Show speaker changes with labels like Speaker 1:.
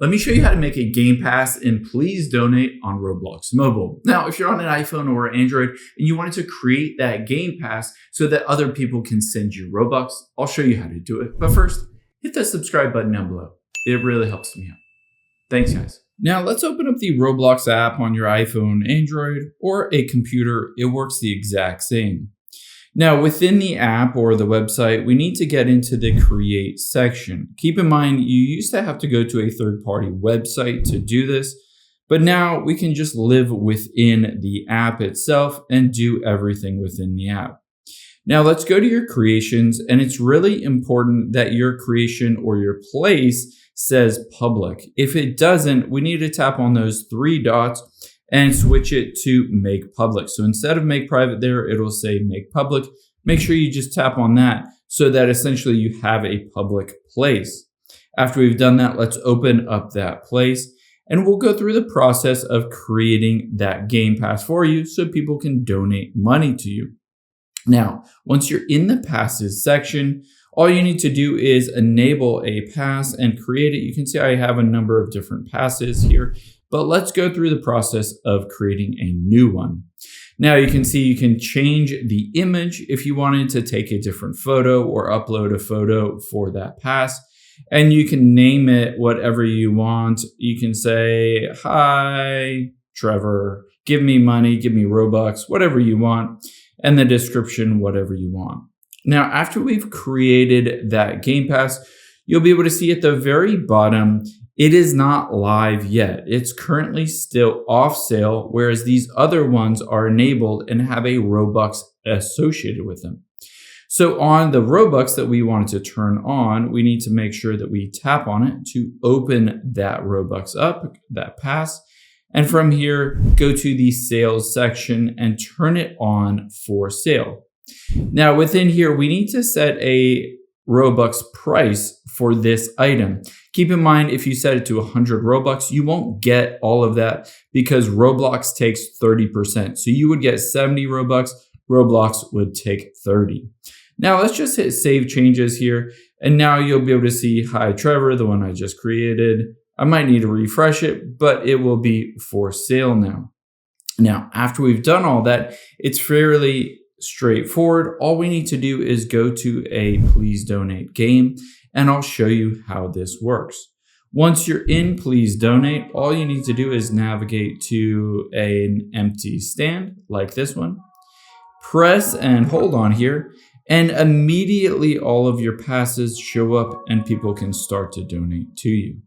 Speaker 1: Let me show you how to make a Gamepass and please donate on Roblox Mobile. Now, if you're on an iPhone or Android and you wanted to create that Gamepass so that other people can send you Robux, I'll show you how to do it. But first, hit that subscribe button down below. It really helps me out. Thanks, guys. Now, let's open up the Roblox app on your iPhone, Android, or a computer. It works the exact same. Now, within the app or the website, we need to get into the Create section. Keep in mind, you used to have to go to a third-party website to do this, but now we can just live within the app itself and do everything within the app. Now, let's go to your creations, and it's really important that your creation or your place says public. If it doesn't, we need to tap on those three dots and switch it to make public. So instead of make private there, it'll say make public. Make sure you just tap on that so that essentially you have a public place. After we've done that, let's open up that place and we'll go through the process of creating that Gamepass for you so people can donate money to you. Now, once you're in the passes section, all you need to do is enable a pass and create it. You can see I have a number of different passes here, but let's go through the process of creating a new one. Now you can see you can change the image if you wanted to take a different photo or upload a photo for that pass. And you can name it whatever you want. You can say, hi, Trevor, give me money, give me Robux, whatever you want. And the description, whatever you want. Now, after we've created that Gamepass, you'll be able to see at the very bottom, it is not live yet. It's currently still off sale, whereas these other ones are enabled and have a Robux associated with them. So on the Robux that we wanted to turn on, we need to make sure that we tap on it to open that Robux up, that pass. And from here, go to the sales section and turn it on for sale. Now within here, we need to set a Robux price for this item. Keep in mind, if you set it to 100 Robux, you won't get all of that because Roblox takes 30%. So you would get 70 Robux, Roblox would take 30. Now let's just hit save changes here. And now you'll be able to see, hi Trevor, the one I just created. I might need to refresh it, but it will be for sale now. Now, after we've done all that, it's fairly straightforward. All we need to do is go to a please donate game, and I'll show you how this works. Once you're in please donate, all you need to do is navigate to an empty stand like this one. Press and hold on here, and immediately all of your passes show up and people can start to donate to you.